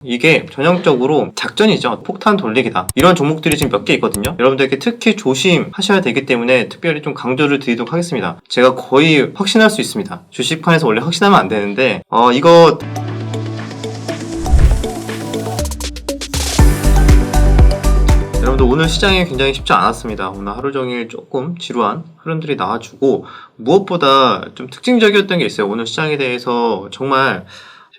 이게 전형적으로 작전이죠. 폭탄 돌리기다. 이런 종목들이 지금 몇 개 있거든요. 여러분들께 특히 조심하셔야 되기 때문에 특별히 좀 강조를 드리도록 하겠습니다. 제가 거의 확신할 수 있습니다. 주식판에서 원래 확신하면 안 되는데 이거 여러분들 오늘 시장이 굉장히 쉽지 않았습니다. 오늘 하루 종일 조금 지루한 흐름들이 나와주고 무엇보다 좀 특징적이었던 게 있어요. 오늘 시장에 대해서 정말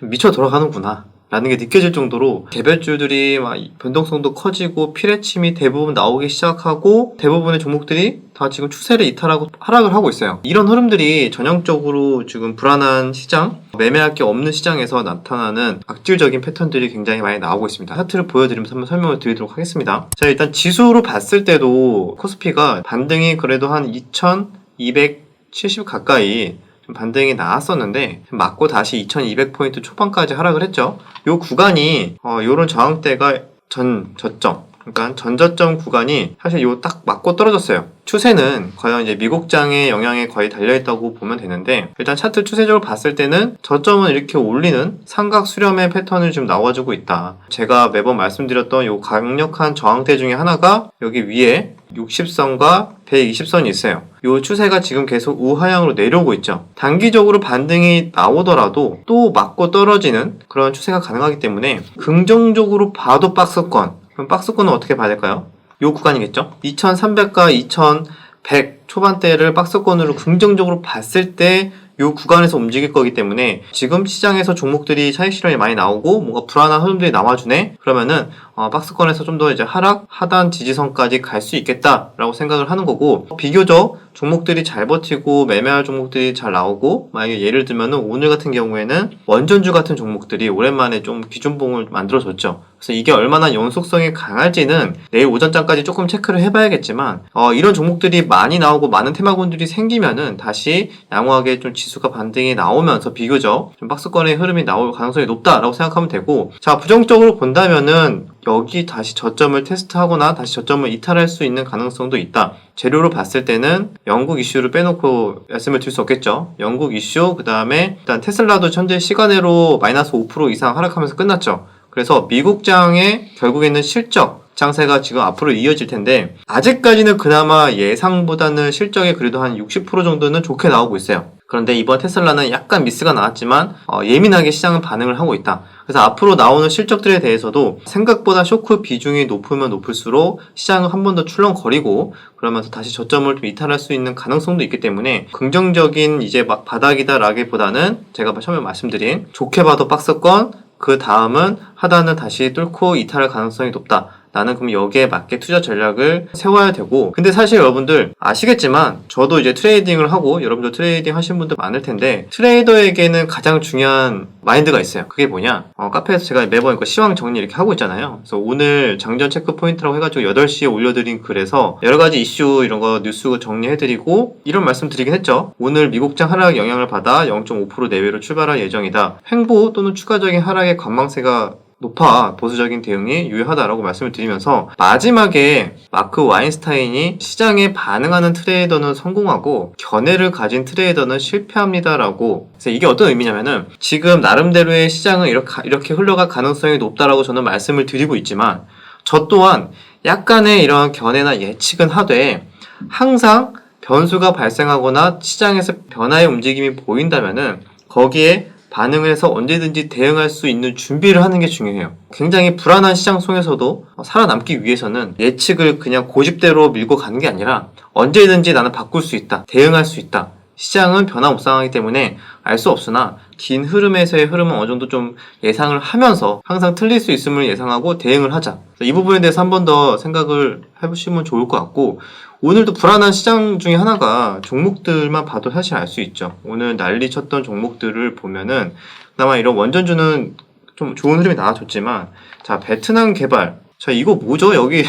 미쳐 돌아가는구나 라는 게 느껴질 정도로 개별주들이 막 변동성도 커지고 피레침이 대부분 나오기 시작하고 대부분의 종목들이 다 지금 추세를 이탈하고 하락을 하고 있어요. 이런 흐름들이 전형적으로 지금 불안한 시장, 매매할 게 없는 시장에서 나타나는 악질적인 패턴들이 굉장히 많이 나오고 있습니다. 차트를 보여드리면서 한번 설명을 드리도록 하겠습니다. 자, 일단 지수로 봤을 때도 코스피가 반등이 그래도 한 2270 가까이 좀 반등이 나왔었는데 맞고 다시 2200포인트 초반까지 하락을 했죠. 요 구간이 요런 저항대가 저점, 그러니까 전저점 구간이 사실 요 딱 맞고 떨어졌어요. 추세는 과연 이제 미국장의 영향에 거의 달려있다고 보면 되는데, 일단 차트 추세적으로 봤을 때는 저점은 이렇게 올리는 삼각 수렴의 패턴을 좀 나와주고 있다. 제가 매번 말씀드렸던 요 강력한 저항대 중에 하나가 여기 위에 60선과 120선이 있어요. 요 추세가 지금 계속 우하향으로 내려오고 있죠. 단기적으로 반등이 나오더라도 또 맞고 떨어지는 그런 추세가 가능하기 때문에 긍정적으로 봐도 박스권, 그럼 박스권은 어떻게 봐야 될까요? 요 구간이겠죠? 2300과 2100 초반대를 박스권으로 긍정적으로 봤을 때 요 구간에서 움직일 거기 때문에 지금 시장에서 종목들이 차익 실현이 많이 나오고 뭔가 불안한 흐름들이 나와주네? 그러면은 박스권에서 좀 더 이제 하락, 하단 지지선까지 갈 수 있겠다라고 생각을 하는 거고, 비교적 종목들이 잘 버티고 매매할 종목들이 잘 나오고, 만약에 예를 들면은 오늘 같은 경우에는 원전주 같은 종목들이 오랜만에 좀 기준봉을 만들어줬죠. 그래서 이게 얼마나 연속성이 강할지는 내일 오전장까지 조금 체크를 해봐야겠지만 이런 종목들이 많이 나오고 많은 테마군들이 생기면은 다시 양호하게 좀 지수가 반등이 나오면서 비교적 좀 박스권의 흐름이 나올 가능성이 높다라고 생각하면 되고, 자, 부정적으로 본다면은 여기 다시 저점을 테스트하거나 다시 저점을 이탈할 수 있는 가능성도 있다. 재료로 봤을 때는 영국 이슈를 빼놓고 말씀을 드릴 수 없겠죠. 영국 이슈, 그 다음에 일단 테슬라도 현재 시간으로 마이너스 5% 이상 하락하면서 끝났죠. 그래서 미국장의 결국에는 실적 장세가 지금 앞으로 이어질 텐데, 아직까지는 그나마 예상보다는 실적이 그래도 한 60% 정도는 좋게 나오고 있어요. 그런데 이번 테슬라는 약간 미스가 나왔지만 예민하게 시장은 반응을 하고 있다. 그래서 앞으로 나오는 실적들에 대해서도 생각보다 쇼크 비중이 높으면 높을수록 시장은 한 번 더 출렁거리고 그러면서 다시 저점을 좀 이탈할 수 있는 가능성도 있기 때문에 긍정적인 이제 바닥이다라기보다는 제가 처음에 말씀드린 좋게 봐도 박스권, 그 다음은 하단을 다시 뚫고 이탈할 가능성이 높다. 나는 그럼 여기에 맞게 투자 전략을 세워야 되고, 근데 사실 여러분들 아시겠지만 저도 이제 트레이딩을 하고 여러분들 트레이딩 하시는 분들 많을 텐데, 트레이더에게는 가장 중요한 마인드가 있어요. 그게 뭐냐, 카페에서 제가 매번 시황 정리 이렇게 하고 있잖아요. 그래서 오늘 장전 체크 포인트라고 해가지고 8시에 올려드린 글에서 여러가지 이슈 이런 거 뉴스 정리해드리고 이런 말씀 드리긴 했죠. 오늘 미국장 하락 영향을 받아 0.5% 내외로 출발할 예정이다. 횡보 또는 추가적인 하락의 관망세가 높아 보수적인 대응이 유효하다라고 말씀을 드리면서, 마지막에 마크 와인스타인이 시장에 반응하는 트레이더는 성공하고 견해를 가진 트레이더는 실패합니다라고. 그래서 이게 어떤 의미냐면은 지금 나름대로의 시장은 이렇게 흘러갈 가능성이 높다라고 저는 말씀을 드리고 있지만, 저 또한 약간의 이런 견해나 예측은 하되 항상 변수가 발생하거나 시장에서 변화의 움직임이 보인다면은 거기에 반응을 해서 언제든지 대응할 수 있는 준비를 하는 게 중요해요. 굉장히 불안한 시장 속에서도 살아남기 위해서는 예측을 그냥 고집대로 밀고 가는 게 아니라 언제든지 나는 바꿀 수 있다, 대응할 수 있다. 시장은 변화무쌍하기 때문에 알 수 없으나 긴 흐름에서의 흐름은 어느 정도 좀 예상을 하면서 항상 틀릴 수 있음을 예상하고 대응을 하자. 이 부분에 대해서 한 번 더 생각을 해보시면 좋을 것 같고, 오늘도 불안한 시장 중에 하나가 종목들만 봐도 사실 알 수 있죠. 오늘 난리 쳤던 종목들을 보면은 그나마 이런 원전주는 좀 좋은 흐름이 나와줬지만, 자, 베트남 개발, 자, 이거 뭐죠? 여기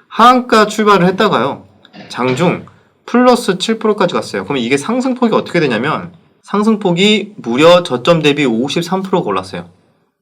하한가 출발을 했다가요 장중 플러스 7%까지 갔어요. 그럼 이게 상승폭이 어떻게 되냐면, 상승폭이 무려 저점 대비 53%가 올랐어요.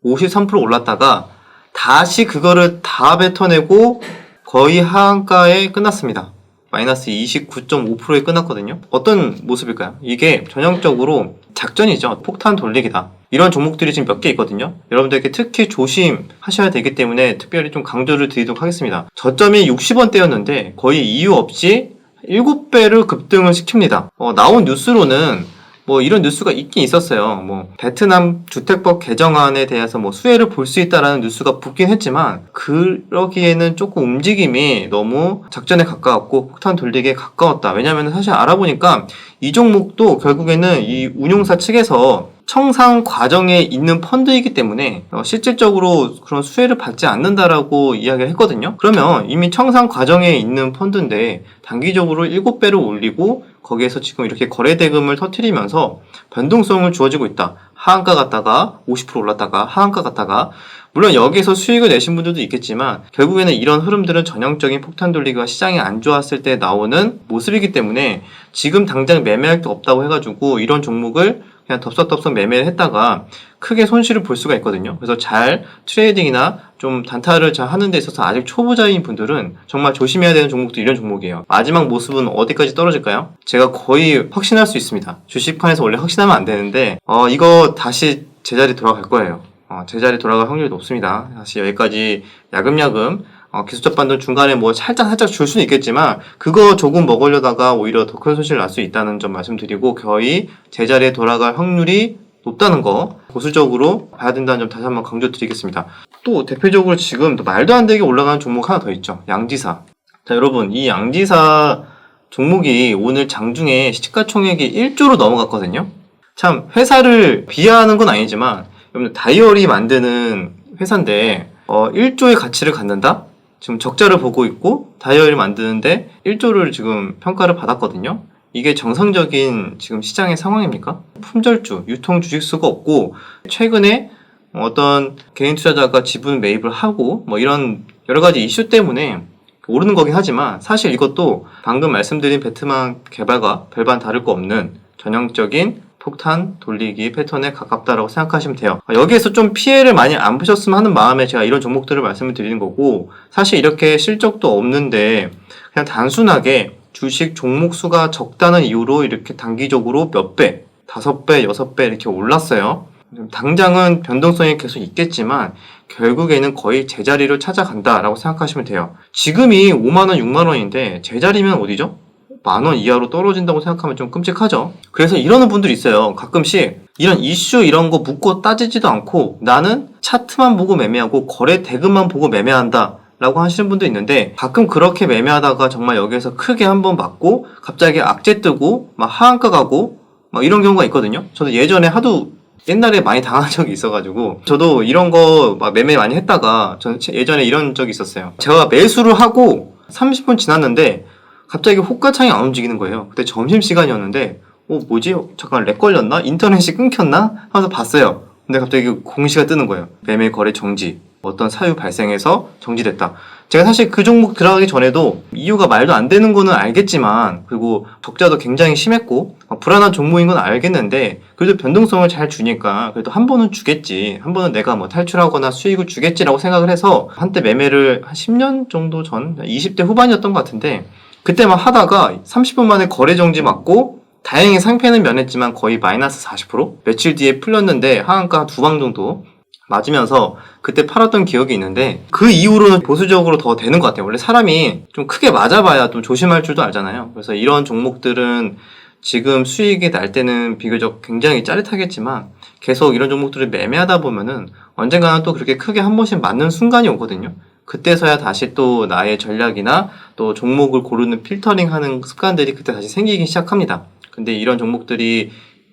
53% 올랐다가 다시 그거를 다 뱉어내고 거의 하한가에 끝났습니다. 마이너스 29.5%에 끝났거든요. 어떤 모습일까요? 이게 전형적으로 작전이죠. 폭탄 돌리기다. 이런 종목들이 지금 몇 개 있거든요. 여러분들께 특히 조심하셔야 되기 때문에 특별히 좀 강조를 드리도록 하겠습니다. 저점이 60원대였는데 거의 이유 없이 7배를 급등을 시킵니다. 나온 뉴스로는 뭐 이런 뉴스가 있긴 있었어요. 뭐 베트남 주택법 개정안에 대해서 뭐 수혜를 볼 수 있다라는 뉴스가 붙긴 했지만 그러기에는 조금 움직임이 너무 작전에 가까웠고 폭탄 돌리기에 가까웠다. 왜냐하면 사실 알아보니까 이 종목도 결국에는 이 운용사 측에서 청산 과정에 있는 펀드이기 때문에 실질적으로 그런 수혜를 받지 않는다라고 이야기를 했거든요. 그러면 이미 청산 과정에 있는 펀드인데 단기적으로 7배를 올리고 거기에서 지금 이렇게 거래 대금을 터뜨리면서 변동성을 주어지고 있다. 하한가 갔다가 50% 올랐다가 하한가 갔다가 물론 여기에서 수익을 내신 분들도 있겠지만 결국에는 이런 흐름들은 전형적인 폭탄 돌리기가 시장이 안 좋았을 때 나오는 모습이기 때문에 지금 당장 매매할 게 없다고 해가지고 이런 종목을 그냥 덥석덥석 매매를 했다가 크게 손실을 볼 수가 있거든요. 그래서 잘 트레이딩이나 좀 단타를 잘 하는 데 있어서 아직 초보자인 분들은 정말 조심해야 되는 종목도 이런 종목이에요. 마지막 모습은 어디까지 떨어질까요? 제가 거의 확신할 수 있습니다. 주식판에서 원래 확신하면 안 되는데 이거 다시 제자리 돌아갈 거예요. 제자리 돌아갈 확률이 높습니다. 사실 여기까지 야금야금 기술적 반등 중간에 뭐 살짝 줄 수는 있겠지만 그거 조금 먹으려다가 오히려 더 큰 손실을 날 수 있다는 점 말씀드리고 거의 제자리에 돌아갈 확률이 높다는 거 보수적으로 봐야 된다는 점 다시 한번 강조드리겠습니다. 또 대표적으로 지금 말도 안 되게 올라가는 종목 하나 더 있죠. 양지사. 자 여러분 이 양지사 종목이 오늘 장중에 시가총액이 1조로 넘어갔거든요. 참 회사를 비하하는 건 아니지만 여러분 다이어리 만드는 회사인데 1조의 가치를 갖는다? 지금 적자를 보고 있고 다이어리를 만드는데 1조를 지금 평가를 받았거든요. 이게 정상적인 지금 시장의 상황입니까? 품절주, 유통 주식수가 없고 최근에 어떤 개인 투자자가 지분 매입을 하고 뭐 이런 여러 가지 이슈 때문에 오르는 거긴 하지만 사실 이것도 방금 말씀드린 베트남 개발과 별반 다를 거 없는 전형적인 폭탄 돌리기 패턴에 가깝다라고 생각하시면 돼요. 여기에서 좀 피해를 많이 안 보셨으면 하는 마음에 제가 이런 종목들을 말씀을 드리는 거고 사실 이렇게 실적도 없는데 그냥 단순하게 주식 종목 수가 적다는 이유로 이렇게 단기적으로 몇 배, 5배, 6배 이렇게 올랐어요. 당장은 변동성이 계속 있겠지만 결국에는 거의 제자리를 찾아간다라고 생각하시면 돼요. 지금이 5만원, 6만원인데 제자리면 어디죠? 10,000원 이하로 떨어진다고 생각하면 좀 끔찍하죠. 그래서 이러는 분들이 있어요. 가끔씩 이런 이슈 이런 거 묻고 따지지도 않고 나는 차트만 보고 매매하고 거래 대금만 보고 매매한다 라고 하시는 분도 있는데 가끔 그렇게 매매하다가 정말 여기에서 크게 한번 맞고 갑자기 악재 뜨고 막 하한가 가고 막 이런 경우가 있거든요. 저도 예전에 하도 옛날에 많이 당한 적이 있어가지고 저도 이런 거 막 매매 많이 했다가 저는 예전에 이런 적이 있었어요. 제가 매수를 하고 30분 지났는데 갑자기 호가창이 안 움직이는 거예요. 그때 점심시간이었는데 뭐지? 잠깐 렉 걸렸나? 인터넷이 끊겼나? 하면서 봤어요. 근데 갑자기 공시가 뜨는 거예요. 매매 거래 정지. 어떤 사유 발생해서 정지됐다. 제가 사실 그 종목 들어가기 전에도 이유가 말도 안 되는 거는 알겠지만 그리고 적자도 굉장히 심했고 불안한 종목인 건 알겠는데 그래도 변동성을 잘 주니까 그래도 한 번은 주겠지. 한 번은 내가 뭐 탈출하거나 수익을 주겠지라고 생각을 해서 한때 매매를 한 10년 정도 전 20대 후반이었던 것 같은데 그때만 하다가 30분 만에 거래 정지 맞고 다행히 상패는 면했지만 거의 마이너스 40% 며칠 뒤에 풀렸는데 하한가 2방 정도 맞으면서 그때 팔았던 기억이 있는데 그 이후로는 보수적으로 더 되는 것 같아요. 원래 사람이 좀 크게 맞아봐야 좀 조심할 줄도 알잖아요. 그래서 이런 종목들은 지금 수익이 날 때는 비교적 굉장히 짜릿하겠지만 계속 이런 종목들을 매매하다 보면은 언젠가는 또 그렇게 크게 한 번씩 맞는 순간이 오거든요. 그때서야 다시 또 나의 전략이나 또 종목을 고르는 필터링 하는 습관들이 그때 다시 생기기 시작합니다. 근데 이런 종목들이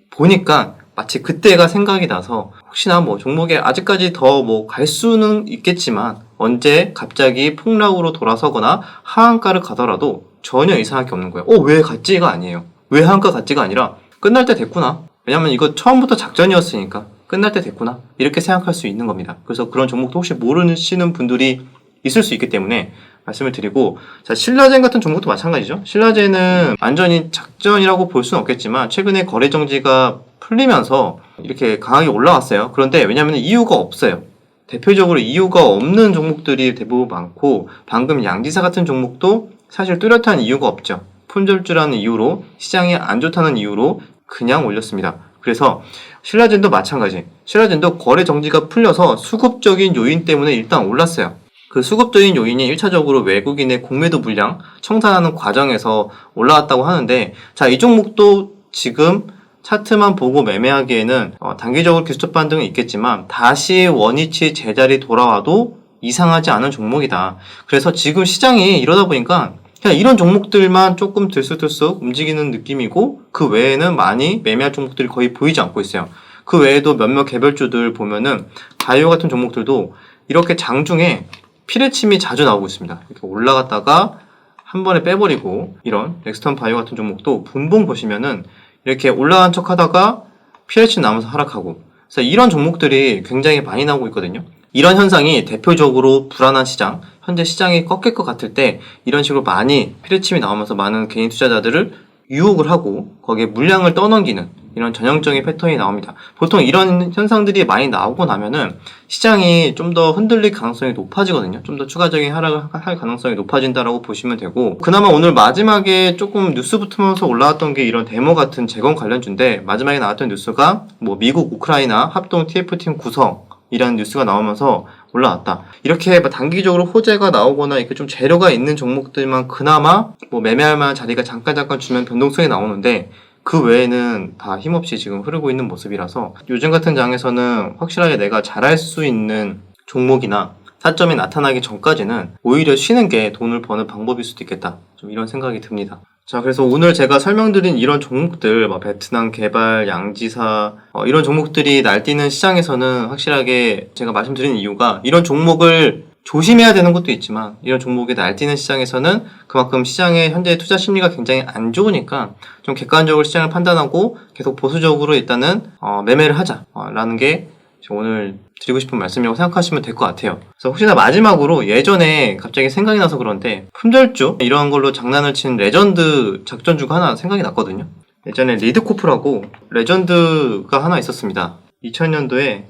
보니까 마치 그때가 생각이 나서 혹시나 뭐 종목에 아직까지 더 뭐 갈 수는 있겠지만 언제 갑자기 폭락으로 돌아서거나 하한가를 가더라도 전혀 이상할 게 없는 거예요. 왜 갔지가 아니에요. 왜 하한가 갔지가 아니라 끝날 때 됐구나. 왜냐면 이거 처음부터 작전이었으니까 끝날 때 됐구나. 이렇게 생각할 수 있는 겁니다. 그래서 그런 종목도 혹시 모르시는 분들이 있을 수 있기 때문에 말씀을 드리고 자 신라젠 같은 종목도 마찬가지죠. 신라젠은 완전히 작전이라고 볼 수는 없겠지만 최근에 거래 정지가 풀리면서 이렇게 강하게 올라왔어요. 그런데 왜냐하면 이유가 없어요. 대표적으로 이유가 없는 종목들이 대부분 많고 방금 양지사 같은 종목도 사실 뚜렷한 이유가 없죠. 품절주라는 이유로 시장이 안 좋다는 이유로 그냥 올렸습니다. 그래서 신라젠도 마찬가지. 신라젠도 거래 정지가 풀려서 수급적인 요인 때문에 일단 올랐어요. 그 수급적인 요인이 1차적으로 외국인의 공매도 물량 청산하는 과정에서 올라왔다고 하는데, 자, 이 종목도 지금 차트만 보고 매매하기에는 단기적으로 기술적 반등은 있겠지만 다시 원위치 제자리 돌아와도 이상하지 않은 종목이다. 그래서 지금 시장이 이러다 보니까 그냥 이런 종목들만 조금 들쑥들쑥 움직이는 느낌이고, 그 외에는 많이 매매할 종목들이 거의 보이지 않고 있어요. 그 외에도 몇몇 개별주들 보면은 바이오 같은 종목들도 이렇게 장중에 피레침이 자주 나오고 있습니다. 이렇게 올라갔다가 한 번에 빼버리고, 이런 넥스턴 바이오 같은 종목도 분봉 보시면은 이렇게 올라간 척 하다가 피레침 나면서 하락하고, 그래서 이런 종목들이 굉장히 많이 나오고 있거든요. 이런 현상이 대표적으로 불안한 시장, 현재 시장이 꺾일 것 같을 때 이런 식으로 많이 피레침이 나오면서 많은 개인 투자자들을 유혹을 하고 거기에 물량을 떠넘기는 이런 전형적인 패턴이 나옵니다. 보통 이런 현상들이 많이 나오고 나면은 시장이 좀 더 흔들릴 가능성이 높아지거든요. 좀 더 추가적인 하락을 할 가능성이 높아진다라고 보시면 되고, 그나마 오늘 마지막에 조금 뉴스 붙으면서 올라왔던 게 이런 데모 같은 재건 관련주인데, 마지막에 나왔던 뉴스가 뭐 미국 우크라이나 합동 TF팀 구성 이라는 뉴스가 나오면서 올라왔다. 이렇게 단기적으로 호재가 나오거나 이렇게 좀 재료가 있는 종목들만 그나마 뭐 매매할 만한 자리가 잠깐 주면 변동성이 나오는데, 그 외에는 다 힘없이 지금 흐르고 있는 모습이라서 요즘 같은 장에서는 확실하게 내가 잘할 수 있는 종목이나 타점이 나타나기 전까지는 오히려 쉬는 게 돈을 버는 방법일 수도 있겠다. 좀 이런 생각이 듭니다. 자, 그래서 오늘 제가 설명드린 이런 종목들, 베트남 개발, 양지사, 이런 종목들이 날뛰는 시장에서는 확실하게 제가 말씀드린 이유가, 이런 종목을 조심해야 되는 것도 있지만 이런 종목이 날뛰는 시장에서는 그만큼 시장의 현재 투자 심리가 굉장히 안 좋으니까 좀 객관적으로 시장을 판단하고 계속 보수적으로 일단은 매매를 하자라는 게 오늘 드리고 싶은 말씀이라고 생각하시면 될 것 같아요. 그래서 혹시나 마지막으로 예전에 갑자기 생각이 나서 그런데 품절주 이런 걸로 장난을 친 레전드 작전주가 하나 생각이 났거든요. 예전에 리드코프라고 레전드가 하나 있었습니다. 2000년도에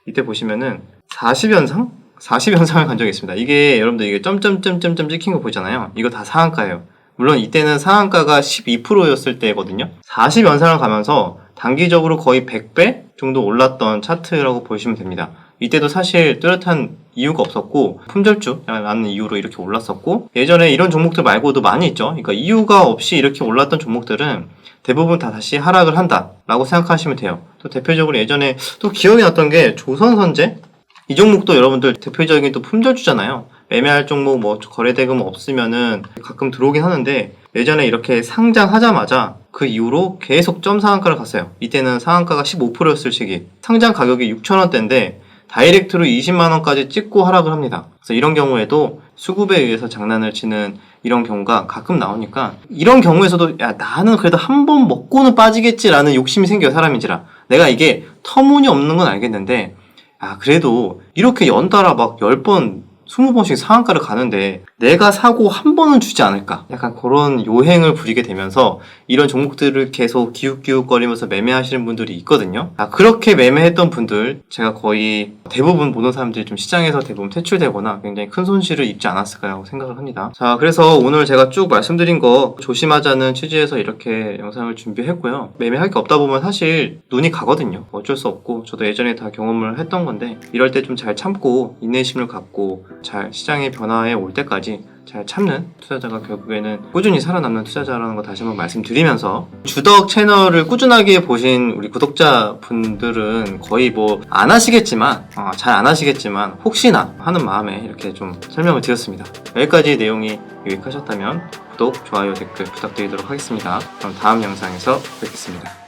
이때 보시면은 40연상을 간 적이 있습니다. 이게 여러분들 이게 점점점점점 찍힌 거 보이잖아요. 이거 다 상한가예요. 물론 이때는 상한가가 12%였을 때거든요. 40연상을 가면서 단기적으로 거의 100배 정도 올랐던 차트라고 보시면 됩니다. 이때도 사실 뚜렷한 이유가 없었고 품절주라는 이유로 이렇게 올랐었고, 예전에 이런 종목들 말고도 많이 있죠. 그러니까 이유가 없이 이렇게 올랐던 종목들은 대부분 다 다시 하락을 한다라고 생각하시면 돼요. 또 대표적으로 예전에 또 기억이 났던 게 조선선제? 이 종목도 여러분들 대표적인 또 품절주잖아요. 매매할 종목 거래 대금 없으면은 가끔 들어오긴 하는데, 예전에 이렇게 상장하자마자 그 이후로 계속 점 상한가를 갔어요. 이때는 상한가가 15%였을 시기, 상장 가격이 6,000원대인데 다이렉트로 20만원까지 찍고 하락을 합니다. 그래서 이런 경우에도 수급에 의해서 장난을 치는 이런 경우가 가끔 나오니까, 이런 경우에서도 야, 나는 그래도 한 번 먹고는 빠지겠지라는 욕심이 생겨요. 사람인지라 내가 이게 터무니없는 건 알겠는데, 그래도 이렇게 연달아 10번 20번씩 상한가를 가는데 내가 사고 한 번은 주지 않을까, 약간 그런 요행을 부리게 되면서 이런 종목들을 계속 기웃기웃거리면서 매매하시는 분들이 있거든요. 그렇게 매매했던 분들, 제가 거의 대부분 모든 사람들이 좀 시장에서 대부분 퇴출되거나 굉장히 큰 손실을 입지 않았을까라고 생각을 합니다. 자, 그래서 오늘 제가 쭉 말씀드린 거 조심하자는 취지에서 이렇게 영상을 준비했고요. 매매할 게 없다 보면 사실 눈이 가거든요. 어쩔 수 없고, 저도 예전에 다 경험을 했던 건데, 이럴 때 좀 잘 참고 인내심을 갖고 잘 시장의 변화에 올 때까지 잘 참는 투자자가 결국에는 꾸준히 살아남는 투자자라는 거 다시 한번 말씀드리면서, 주덕 채널을 꾸준하게 보신 우리 구독자분들은 거의 안 하시겠지만, 잘 안 하시겠지만 혹시나 하는 마음에 이렇게 좀 설명을 드렸습니다. 여기까지 내용이 유익하셨다면 구독, 좋아요, 댓글 부탁드리도록 하겠습니다. 그럼 다음 영상에서 뵙겠습니다.